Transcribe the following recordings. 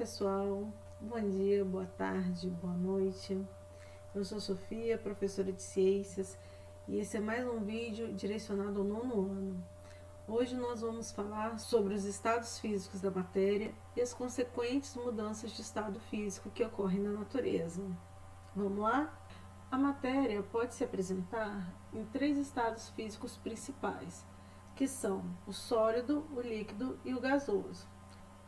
pessoal, bom dia, boa tarde, boa noite. Eu sou Sofia, professora de ciências, e esse é mais um vídeo direcionado ao nono ano. Hoje nós vamos falar sobre os estados físicos da matéria e as consequentes mudanças de estado físico que ocorrem na natureza. Vamos lá? A matéria pode se apresentar em três estados físicos principais, que são o sólido, o líquido e o gasoso.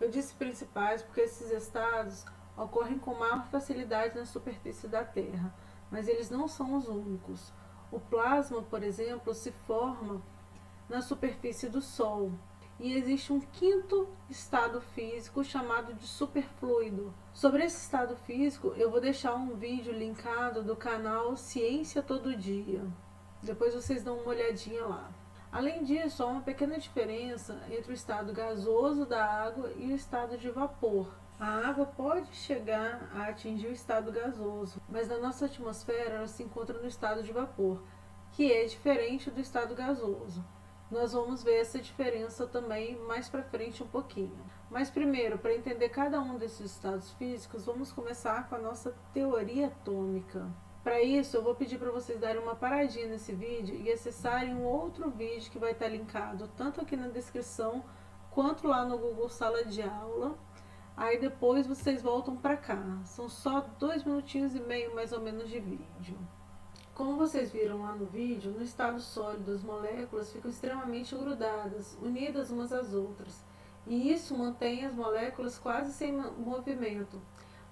Eu disse principais porque esses estados ocorrem com maior facilidade na superfície da Terra, mas eles não são os únicos. O plasma, por exemplo, se forma na superfície do Sol. E existe um quinto estado físico chamado de superfluido. Sobre esse estado físico, eu vou deixar um vídeo linkado do canal Ciência Todo Dia. Depois vocês dão uma olhadinha lá. Além disso, há uma pequena diferença entre o estado gasoso da água e o estado de vapor. A água pode chegar a atingir o estado gasoso, mas na nossa atmosfera ela se encontra no estado de vapor, que é diferente do estado gasoso. Nós vamos ver essa diferença também mais para frente um pouquinho. Mas primeiro, para entender cada um desses estados físicos, vamos começar com a nossa teoria atômica. Para isso, eu vou pedir para vocês darem uma paradinha nesse vídeo e acessarem um outro vídeo que vai estar linkado tanto aqui na descrição quanto lá no Google Sala de Aula. Aí depois vocês voltam para cá. São só 2 minutinhos e meio mais ou menos de vídeo. Como vocês viram lá no vídeo, no estado sólido as moléculas ficam extremamente grudadas, unidas umas às outras. E isso mantém as moléculas quase sem movimento,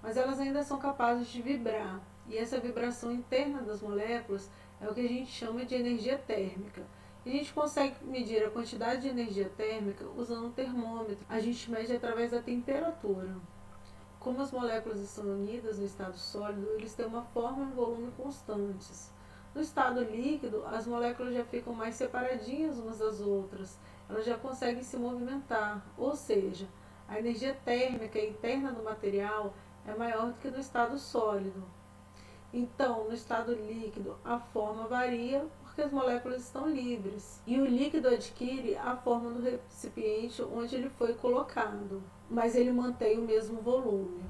mas elas ainda são capazes de vibrar. E essa vibração interna das moléculas é o que a gente chama de energia térmica. E a gente consegue medir a quantidade de energia térmica usando um termômetro. A gente mede através da temperatura. Como as moléculas estão unidas no estado sólido, eles têm uma forma e um volume constantes. No estado líquido, as moléculas já ficam mais separadinhas umas das outras. Elas já conseguem se movimentar, ou seja, a energia térmica interna do material é maior do que no estado sólido. Então, no estado líquido, a forma varia porque as moléculas estão livres. E o líquido adquire a forma do recipiente onde ele foi colocado, mas ele mantém o mesmo volume.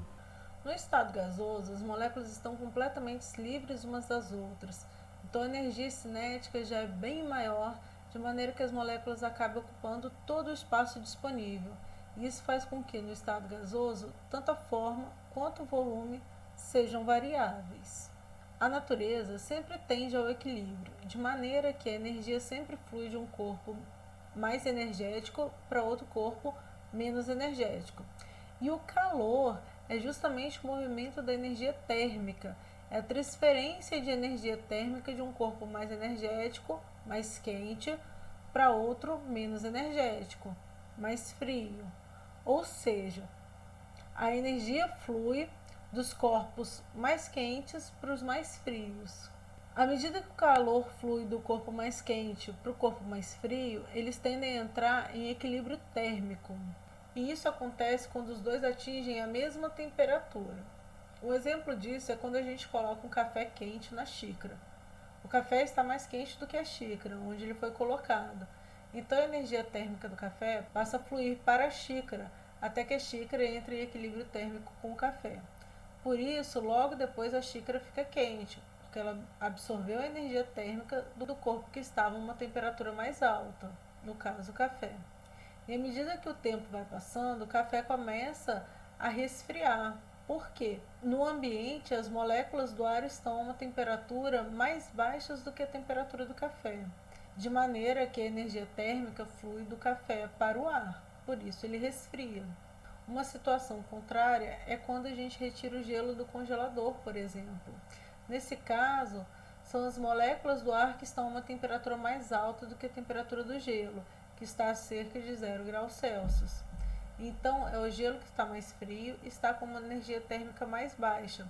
No estado gasoso, as moléculas estão completamente livres umas das outras. Então, a energia cinética já é bem maior, de maneira que as moléculas acabam ocupando todo o espaço disponível. E isso faz com que, no estado gasoso, tanto a forma quanto o volume sejam variáveis. A natureza sempre tende ao equilíbrio, de maneira que a energia sempre flui de um corpo mais energético para outro corpo menos energético. E o calor é justamente o movimento da energia térmica, é a transferência de energia térmica de um corpo mais energético, mais quente, para outro menos energético, mais frio. Ou seja, a energia flui dos corpos mais quentes para os mais frios. À medida que o calor flui do corpo mais quente para o corpo mais frio, eles tendem a entrar em equilíbrio térmico. E isso acontece quando os dois atingem a mesma temperatura. Um exemplo disso é quando a gente coloca um café quente na xícara. O café está mais quente do que a xícara, onde ele foi colocado. Então a energia térmica do café passa a fluir para a xícara, até que a xícara entre em equilíbrio térmico com o café. Por isso, logo depois a xícara fica quente, porque ela absorveu a energia térmica do corpo que estava a uma temperatura mais alta, no caso o café. E à medida que o tempo vai passando, o café começa a resfriar. Por quê? No ambiente, as moléculas do ar estão a uma temperatura mais baixa do que a temperatura do café, de maneira que a energia térmica flui do café para o ar, por isso ele resfria. Uma situação contrária é quando a gente retira o gelo do congelador, por exemplo. Nesse caso, são as moléculas do ar que estão a uma temperatura mais alta do que a temperatura do gelo, que está a cerca de 0 graus Celsius. Então, é o gelo que está mais frio e está com uma energia térmica mais baixa,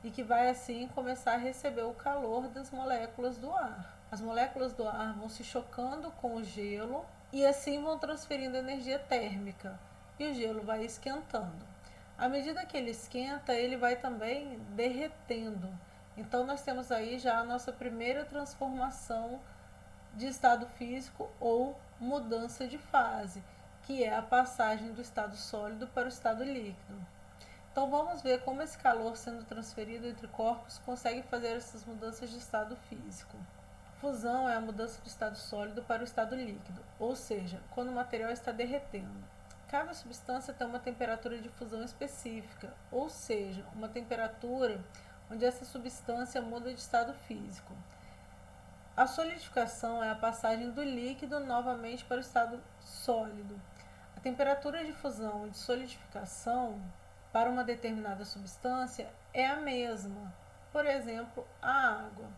e que vai assim começar a receber o calor das moléculas do ar. As moléculas do ar vão se chocando com o gelo e assim vão transferindo energia térmica. E o gelo vai esquentando. À medida que ele esquenta, ele vai também derretendo. Então, nós temos aí já a nossa primeira transformação de estado físico ou mudança de fase, que é a passagem do estado sólido para o estado líquido. Então vamos ver como esse calor sendo transferido entre corpos consegue fazer essas mudanças de estado físico. Fusão é a mudança do estado sólido para o estado líquido, ou seja, quando o material está derretendo. Cada substância tem uma temperatura de fusão específica, ou seja, uma temperatura onde essa substância muda de estado físico. A solidificação é a passagem do líquido novamente para o estado sólido. A temperatura de fusão e de solidificação para uma determinada substância é a mesma. Por exemplo, a água.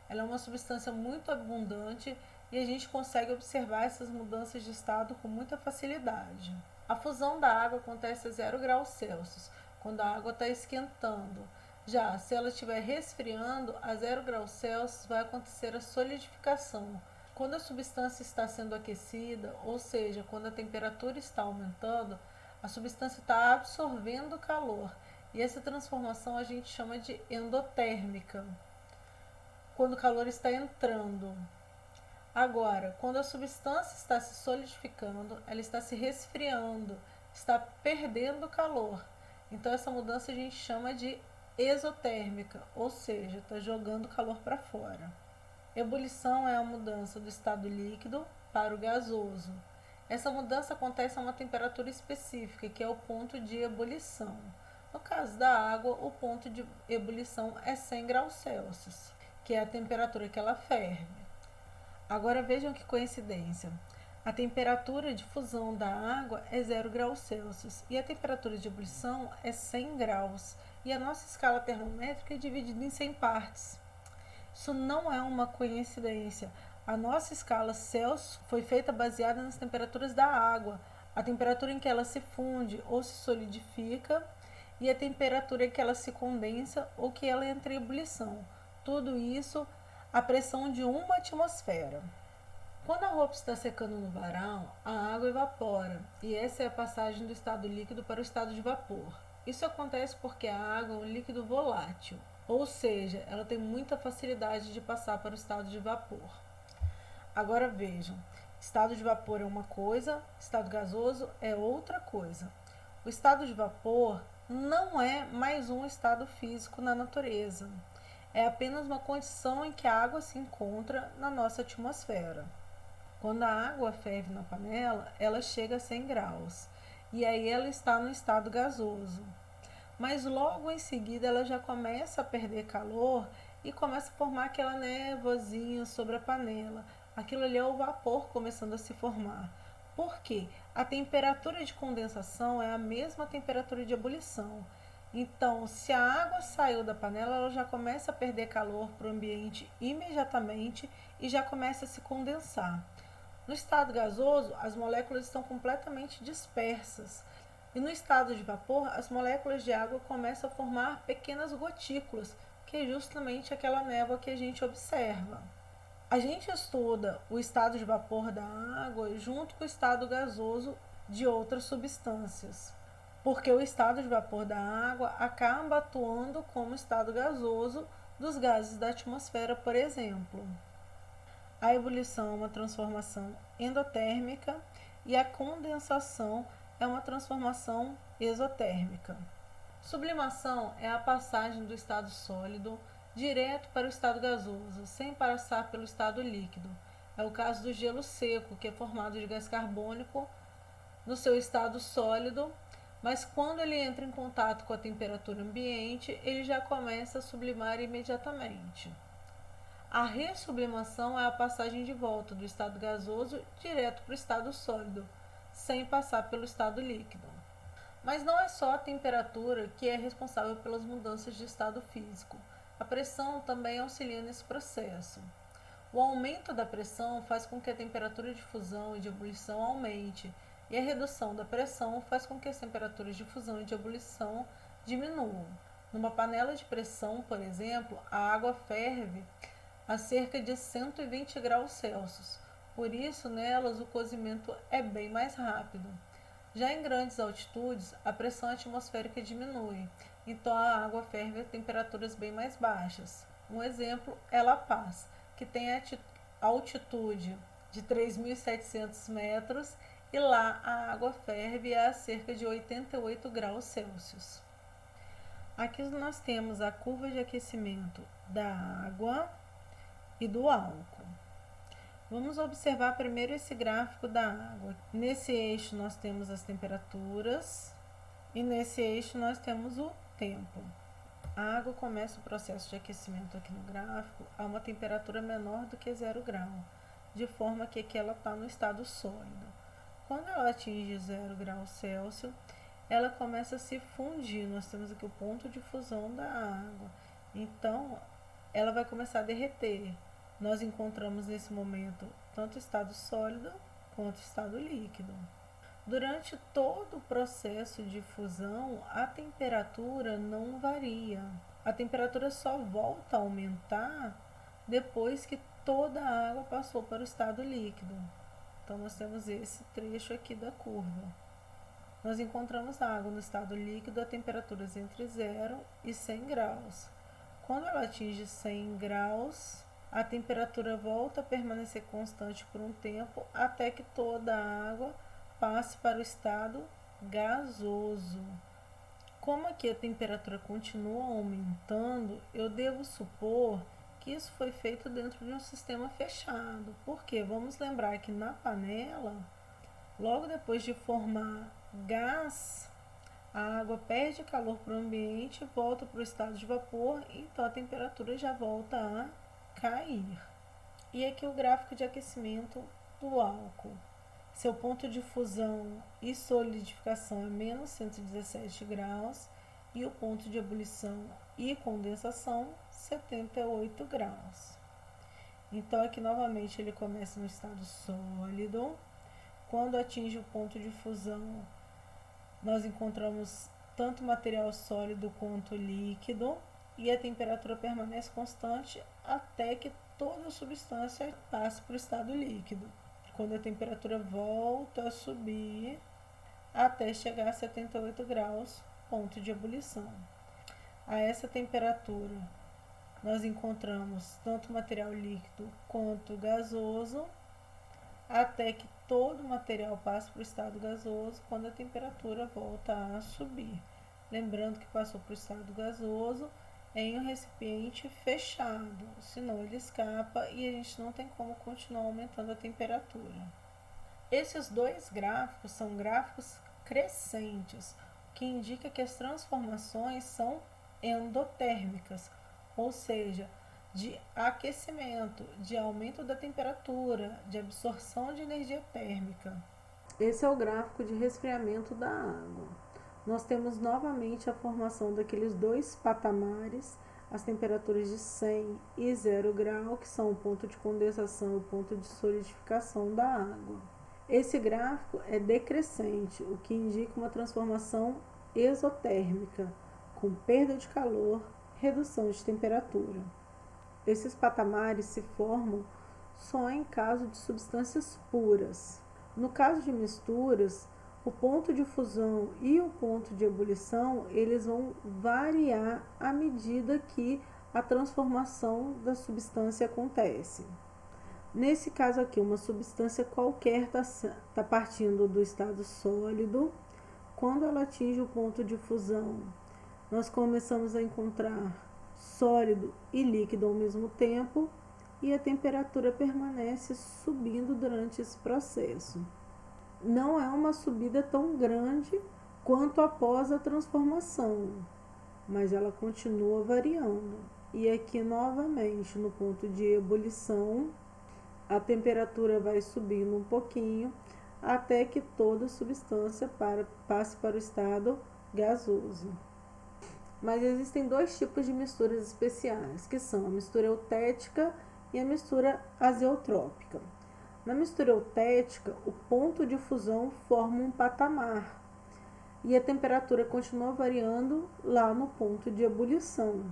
Ela é uma substância muito abundante e a gente consegue observar essas mudanças de estado com muita facilidade. A fusão da água acontece a 0 graus Celsius, quando a água está esquentando. Já se ela estiver resfriando, a 0 graus Celsius vai acontecer a solidificação. Quando a substância está sendo aquecida, ou seja, quando a temperatura está aumentando, a substância está absorvendo calor. E essa transformação a gente chama de endotérmica, quando o calor está entrando. Agora, quando a substância está se solidificando, ela está se resfriando, está perdendo calor. Então, essa mudança a gente chama de exotérmica, ou seja, está jogando calor para fora. Ebulição é a mudança do estado líquido para o gasoso. Essa mudança acontece a uma temperatura específica, que é o ponto de ebulição. No caso da água, o ponto de ebulição é 100 graus Celsius, que é a temperatura que ela ferve. Agora vejam que coincidência. A temperatura de fusão da água é 0 graus Celsius e a temperatura de ebulição é 100 graus. E a nossa escala termométrica é dividida em 100 partes. Isso não é uma coincidência. A nossa escala Celsius foi feita baseada nas temperaturas da água, a temperatura em que ela se funde ou se solidifica e a temperatura em que ela se condensa ou que ela entra em ebulição. Tudo isso a pressão de uma atmosfera. Quando a roupa está secando no varal, a água evapora e essa é a passagem do estado líquido para o estado de vapor. Isso acontece porque a água é um líquido volátil, ou seja, ela tem muita facilidade de passar para o estado de vapor. Agora vejam, estado de vapor é uma coisa, estado gasoso é outra coisa. O estado de vapor não é mais um estado físico na natureza. É apenas uma condição em que a água se encontra na nossa atmosfera. Quando a água ferve na panela, ela chega a 100 graus e aí ela está no estado gasoso. Mas logo em seguida ela já começa a perder calor e começa a formar aquela névoazinha sobre a panela. Aquilo ali é o vapor começando a se formar. Por quê? A temperatura de condensação é a mesma temperatura de ebulição. Então, se a água saiu da panela, ela já começa a perder calor para o ambiente imediatamente e já começa a se condensar. No estado gasoso, as moléculas estão completamente dispersas. E no estado de vapor, as moléculas de água começam a formar pequenas gotículas, que é justamente aquela névoa que a gente observa. A gente estuda o estado de vapor da água junto com o estado gasoso de outras substâncias, porque o estado de vapor da água acaba atuando como estado gasoso dos gases da atmosfera, por exemplo. A ebulição é uma transformação endotérmica e a condensação é uma transformação exotérmica. Sublimação é a passagem do estado sólido direto para o estado gasoso, sem passar pelo estado líquido. É o caso do gelo seco, que é formado de gás carbônico no seu estado sólido, mas quando ele entra em contato com a temperatura ambiente, ele já começa a sublimar imediatamente. A ressublimação é a passagem de volta do estado gasoso direto para o estado sólido, sem passar pelo estado líquido. Mas não é só a temperatura que é responsável pelas mudanças de estado físico. A pressão também auxilia nesse processo. O aumento da pressão faz com que a temperatura de fusão e de ebulição aumente, e a redução da pressão faz com que as temperaturas de fusão e de ebulição diminuam. Numa panela de pressão, por exemplo, a água ferve a cerca de 120 graus Celsius. Por isso, nelas, o cozimento é bem mais rápido. Já em grandes altitudes, a pressão atmosférica diminui, então a água ferve a temperaturas bem mais baixas. Um exemplo é La Paz, que tem a altitude de 3.700 metros e lá a água ferve a cerca de 88 graus Celsius. Aqui nós temos a curva de aquecimento da água e do álcool. Vamos observar primeiro esse gráfico da água. Nesse eixo nós temos as temperaturas e nesse eixo nós temos o tempo. A água começa o processo de aquecimento aqui no gráfico a uma temperatura menor do que 0 grau, de forma que aqui ela está no estado sólido. Quando ela atinge 0 graus Celsius, ela começa a se fundir. Nós temos aqui o ponto de fusão da água. Então, ela vai começar a derreter. Nós encontramos nesse momento tanto o estado sólido quanto o estado líquido. Durante todo o processo de fusão, a temperatura não varia. A temperatura só volta a aumentar depois que toda a água passou para o estado líquido. Então, nós temos esse trecho aqui da curva. Nós encontramos a água no estado líquido a temperaturas entre 0 e 100 graus. Quando ela atinge 100 graus, a temperatura volta a permanecer constante por um tempo até que toda a água passe para o estado gasoso. Como aqui a temperatura continua aumentando, eu devo supor que isso foi feito dentro de um sistema fechado. Porque vamos lembrar que na panela, logo depois de formar gás, a água perde calor para o ambiente e volta para o estado de vapor, então a temperatura já volta a cair. E aqui o gráfico de aquecimento do álcool. Seu ponto de fusão e solidificação é menos 117 graus e o ponto de ebulição e condensação 78 graus. Então aqui novamente ele começa no estado sólido. Quando atinge o ponto de fusão, nós encontramos tanto material sólido quanto líquido e a temperatura permanece constante até que toda a substância passe para o estado líquido, quando a temperatura volta a subir até chegar a 78 graus, ponto de ebulição. A essa temperatura, nós encontramos tanto material líquido quanto gasoso, até que todo o material passe para o estado gasoso, quando a temperatura volta a subir. Lembrando que passou para o estado gasoso em um recipiente fechado, senão ele escapa e a gente não tem como continuar aumentando a temperatura. Esses dois gráficos são gráficos crescentes, o que indica que as transformações são endotérmicas, ou seja, de aquecimento, de aumento da temperatura, de absorção de energia térmica. Esse é o gráfico de resfriamento da água. Nós temos novamente a formação daqueles dois patamares, as temperaturas de 100 e 0 grau, que são o ponto de condensação e o ponto de solidificação da água. Esse gráfico é decrescente, o que indica uma transformação exotérmica, com perda de calor, redução de temperatura. Esses patamares se formam só em caso de substâncias puras. No caso de misturas, o ponto de fusão e o ponto de ebulição, eles vão variar à medida que a transformação da substância acontece. Nesse caso aqui, uma substância qualquer está partindo do estado sólido. Quando ela atinge o ponto de fusão, nós começamos a encontrar sólido e líquido ao mesmo tempo e a temperatura permanece subindo durante esse processo. Não é uma subida tão grande quanto após a transformação, mas ela continua variando. E aqui novamente no ponto de ebulição, a temperatura vai subindo um pouquinho até que toda a substância passe para o estado gasoso. Mas existem dois tipos de misturas especiais, que são a mistura eutética e a mistura azeotrópica. Na mistura eutética, o ponto de fusão forma um patamar e a temperatura continua variando lá no ponto de ebulição.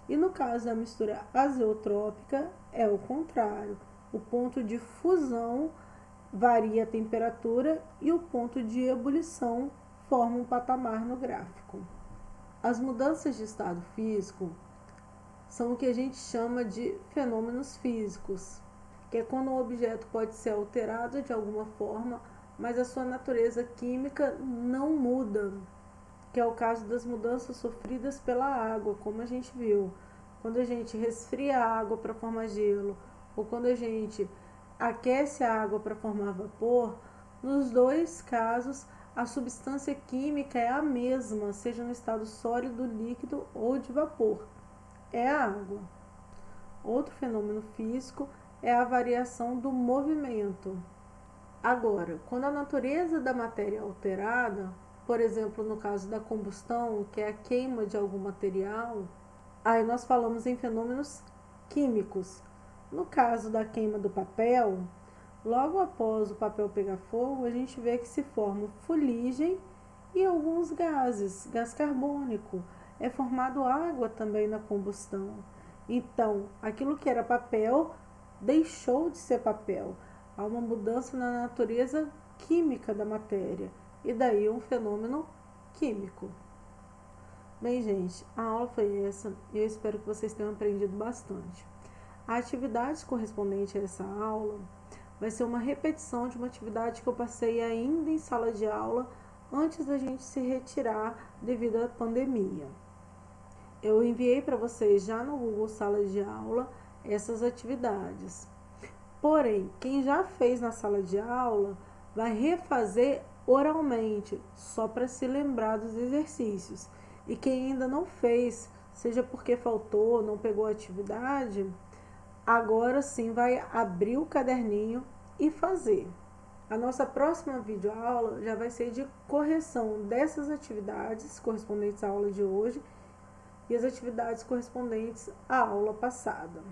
E no caso da mistura azeotrópica, é o contrário. O ponto de fusão varia a temperatura e o ponto de ebulição forma um patamar no gráfico. As mudanças de estado físico são o que a gente chama de fenômenos físicos, que é quando um objeto pode ser alterado de alguma forma, mas a sua natureza química não muda. que é o caso das mudanças sofridas pela água, como a gente viu. Quando a gente resfria a água para formar gelo, ou quando a gente aquece a água para formar vapor, nos dois casos a substância química é a mesma, seja no estado sólido, líquido ou de vapor. É a água. Outro fenômeno físico é a variação do movimento. Agora, quando a natureza da matéria é alterada, por exemplo, no caso da combustão, que é a queima de algum material, aí nós falamos em fenômenos químicos. No caso da queima do papel, logo após o papel pegar fogo, a gente vê que se forma fuligem e alguns gases, gás carbônico. É formado água também na combustão. Então, aquilo que era papel deixou de ser papel. Há uma mudança na natureza química da matéria. E daí um fenômeno químico. Bem, gente, a aula foi essa e eu espero que vocês tenham aprendido bastante. A atividade correspondente a essa aula vai ser uma repetição de uma atividade que eu passei ainda em sala de aula antes da gente se retirar devido à pandemia. Eu enviei para vocês já no Google Sala de Aula essas atividades. Porém, quem já fez na sala de aula vai refazer oralmente, só para se lembrar dos exercícios. E quem ainda não fez, seja porque faltou, não pegou a atividade, agora sim vai abrir o caderninho e fazer. A nossa próxima videoaula já vai ser de correção dessas atividades correspondentes à aula de hoje e as atividades correspondentes à aula passada.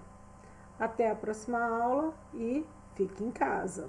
Até a próxima aula e fique em casa.